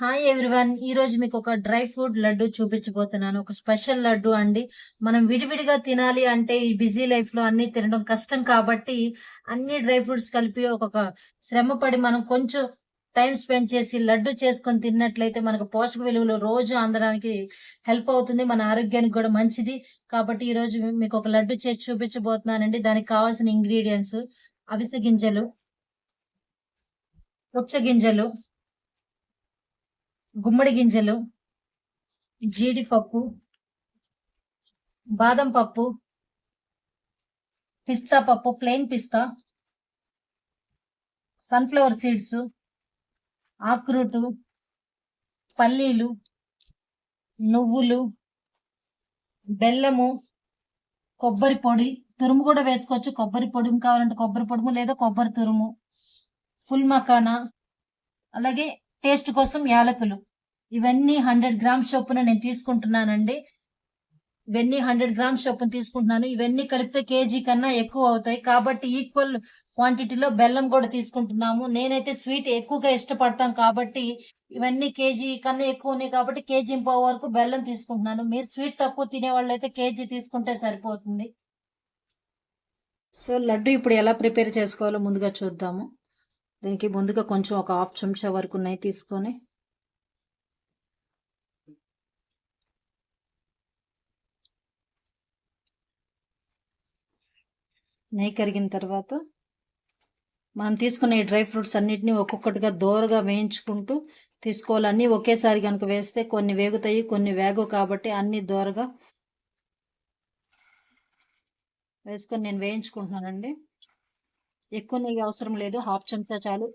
Hi everyone. ఈ రోజు మీకు ఒక డ్రై ఫ్రూట్ లడ్డు చూపించబోతున్నాను. ఒక స్పెషల్ లడ్డు అండి. మనం విడివిడిగా తినాలి అంటే ఈ బిజీ లైఫ్ లో అన్ని తినడం కష్టం కాబట్టి అన్ని డ్రై ఫ్రూట్స్ కలిపి ఒక్కొక్క శ్రమ పడి మనం కొంచెం టైం స్పెండ్ చేసి లడ్డు చేసుకొని తిన్నట్లయితే మనకు పోషక విలువలు రోజు అందడానికి హెల్ప్ అవుతుంది. మన ఆరోగ్యానికి కూడా మంచిది. కాబట్టి ఈ రోజు మీకు ఒక లడ్డు చేసి చూపించబోతున్నానండి. దానికి కావాల్సిన ఇంగ్రీడియంట్స్ అవిసె గింజలు, పుచ్చ గింజలు, గుమ్మడి గింజలు, జీడిపప్పు, బాదం పప్పు, పిస్తా పప్పు, ప్లెయిన్ పిస్తా, సన్‌ఫ్లవర్ సీడ్స్, ఆక్రోటు, పల్లీలు, నువ్వులు, బెల్లము, కొబ్బరి పొడి, తురుము కూడా వేసుకోవచ్చు. కొబ్బరి పొడి కావాలంటే కొబ్బరి పొడుము లేదా కొబ్బరి తురుము, ఫుల్ మకానా, అలాగే టేస్ట్ కోసం యాలకులు. ఇవన్నీ 100 గ్రామ్స్ చొప్పున నేను తీసుకుంటున్నానండి. ఇవన్నీ 100 గ్రామ్స్ చొప్పున తీసుకుంటున్నాను. ఇవన్నీ కలిపితే కేజీ కన్నా ఎక్కువ అవుతాయి. కాబట్టి ఈక్వల్ క్వాంటిటీలో బెల్లం కూడా తీసుకుంటున్నాము. నేనైతే స్వీట్ ఎక్కువగా ఇష్టపడతాం కాబట్టి ఇవన్నీ కేజీ కన్నా ఎక్కువ ఉన్నాయి కాబట్టి కేజీ వరకు బెల్లం తీసుకుంటున్నాను. మీరు స్వీట్ తక్కువ తినే వాళ్ళైతే కేజీ తీసుకుంటే సరిపోతుంది. సో లడ్డు ఇప్పుడు ఎలా ప్రిపేర్ చేసుకోవాలో ముందుగా చూద్దాము. దీనికి ముందుగా కొంచెం ఒక హాఫ్ చెంచా వరకు నెయ్యి తీసుకొని నెయ్యి కరిగిన తర్వాత మనం తీసుకున్న ఈ డ్రై ఫ్రూట్స్ అన్నిటిని ఒక్కొక్కటిగా దోరగా వేయించుకుంటూ తీసుకోవాలి. అన్నీ ఒకేసారి కనుక వేస్తే కొన్ని వేగుతాయి, కొన్ని వేగవు. కాబట్టి అన్ని దోరగా వేసుకొని నేను వేయించుకుంటున్నానండి. ఎక్కువ నెయ్యి అవసరం లేదు, హాఫ్ చెంచా చాలు.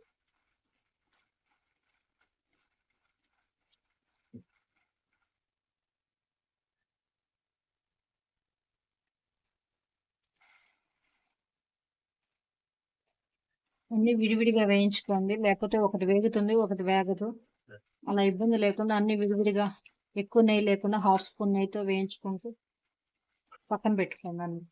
అన్ని విడివిడిగా వేయించుకోండి, లేకపోతే ఒకటి వేగుతుంది ఒకటి వేగదు. అలా ఇబ్బంది లేకుండా అన్ని విడివిడిగా ఎక్కువ నెయ్యి లేకుండా హాఫ్ స్పూన్ నెయ్యితో వేయించుకుంటూ పక్కన పెట్టుకోండి అన్ని.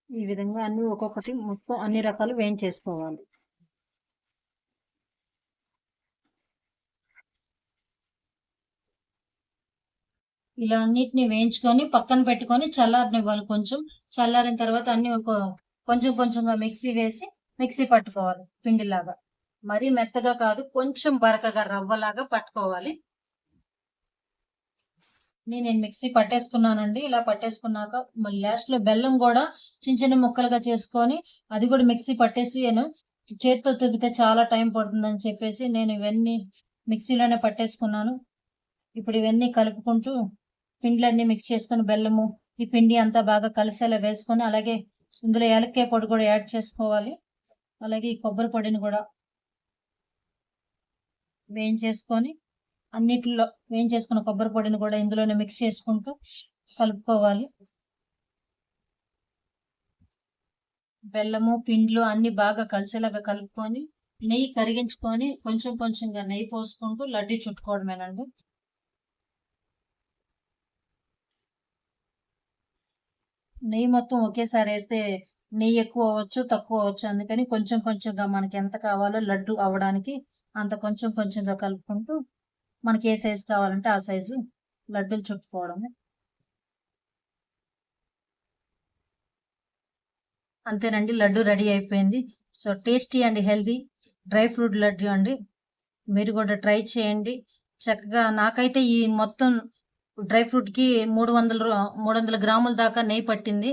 ఈ విధంగా అన్ని ఒక్కొక్కటి మొత్తం అన్ని రకాలు వేయించేసుకోవాలి. ఇలా అన్నిటిని వేయించుకొని పక్కన పెట్టుకొని చల్లారనివ్వాలి. కొంచెం చల్లారిన తర్వాత అన్ని ఒక కొంచెం కొంచెంగా మిక్సీ వేసి మిక్సీ పట్టుకోవాలి పిండిలాగా. మరీ మెత్తగా కాదు, కొంచెం బరకగా రవ్వలాగా పట్టుకోవాలి. నేను మిక్సీ పట్టేసుకున్నానండి. ఇలా పట్టేసుకున్నాక మళ్ళీ లాస్ట్ లో బెల్లం కూడా చిన్న చిన్న ముక్కలుగా చేసుకొని అది కూడా మిక్సీ పట్టేసి నేను చేతితో తురిమితే చాలా టైం పడుతుందని చెప్పేసి నేను ఇవన్నీ మిక్సీలోనే పట్టేసుకున్నాను. ఇప్పుడు ఇవన్నీ కలుపుకుంటూ పిండ్లన్నీ మిక్స్ చేసుకొని బెల్లము ఈ పిండి అంతా బాగా కలిసేలా వేసుకొని అలాగే ఇందులో యాలక్కాయ పొడి కూడా యాడ్ చేసుకోవాలి. అలాగే ఈ కొబ్బరి పొడిని కూడా వేయించేసుకొని అన్నిటిలో వేయించేసుకున్న కొబ్బరి పొడిని కూడా ఇందులోనే మిక్స్ చేసుకుంటూ కలుపుకోవాలి. బెల్లము పిండ్లు అన్ని బాగా కలిసేలాగా కలుపుకొని నెయ్యి కరిగించుకొని కొంచెం కొంచెంగా నెయ్యి పోసుకుంటూ లడ్డీ చుట్టుకోవడమేనండి. నెయ్యి మొత్తం ఒకేసారి వేస్తే నెయ్యి ఎక్కువ అవ్వచ్చు తక్కువ అవ్వచ్చు. అందుకని కొంచెం కొంచెంగా మనకి ఎంత కావాలో లడ్డు అవ్వడానికి అంత కొంచెం కొంచెంగా కలుపుకుంటూ మనకి ఏ సైజు కావాలంటే ఆ సైజు లడ్డూలు చుట్టుకోవడమే. అంతేనండి, లడ్డు రెడీ అయిపోయింది. So tasty and healthy dry fruit laddu అండి. మీరు కూడా ట్రై చేయండి. చక్కగా నాకైతే ఈ మొత్తం డ్రై ఫ్రూట్ కి 300 గ్రాముల దాకా నెయ్యి పట్టింది.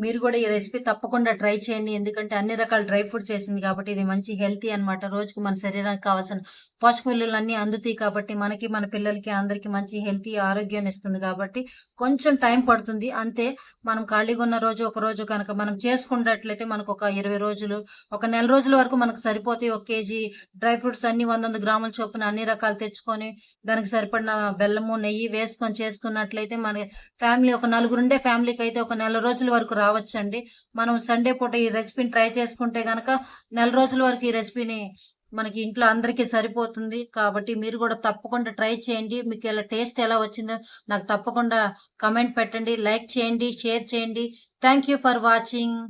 మీరు కూడా ఈ రెసిపీ తప్పకుండా ట్రై చేయండి. ఎందుకంటే అన్ని రకాల డ్రై ఫ్రూట్స్ వేసింది కాబట్టి ఇది మంచి హెల్తీ అన్నమాట. రోజుకి మన శరీరానికి కావాల్సిన పోషక విలువలన్నీ అందుతాయి కాబట్టి మనకి, మన పిల్లలకి అందరికి మంచి హెల్తీ ఆరోగ్యాన్ని ఇస్తుంది కాబట్టి కొంచెం టైం పడుతుంది అంతే. మనం ఖాళీగా ఉన్న రోజు ఒక రోజు కనుక మనం చేసుకున్నట్లయితే మనకు ఒక 20 రోజులు, ఒక నెల రోజుల వరకు మనకు సరిపోతాయి. 1 కేజీ డ్రై ఫ్రూట్స్ అన్ని 100 గ్రాముల చొప్పున అన్ని రకాలు తెచ్చుకొని దానికి సరిపడిన బెల్లము, నెయ్యి వేసుకొని చేసుకున్నట్లయితే మన ఫ్యామిలీ ఒక నలుగురుండే ఫ్యామిలీకి అయితే ఒక నెల రోజుల వరకు రావచ్చండి. మనం సండే పూట ఈ రెసిపీని ట్రై చేసుకుంటే గనక నెల రోజుల వరకు ఈ రెసిపీని మనకి ఇంట్లో అందరికీ సరిపోతుంది. కాబట్టి మీరు కూడా తప్పకుండా ట్రై చేయండి. మీకు ఇలా టేస్ట్ ఎలా వచ్చిందో నాకు తప్పకుండా కమెంట్ పెట్టండి, లైక్ చేయండి, షేర్ చేయండి. Thank you for watching.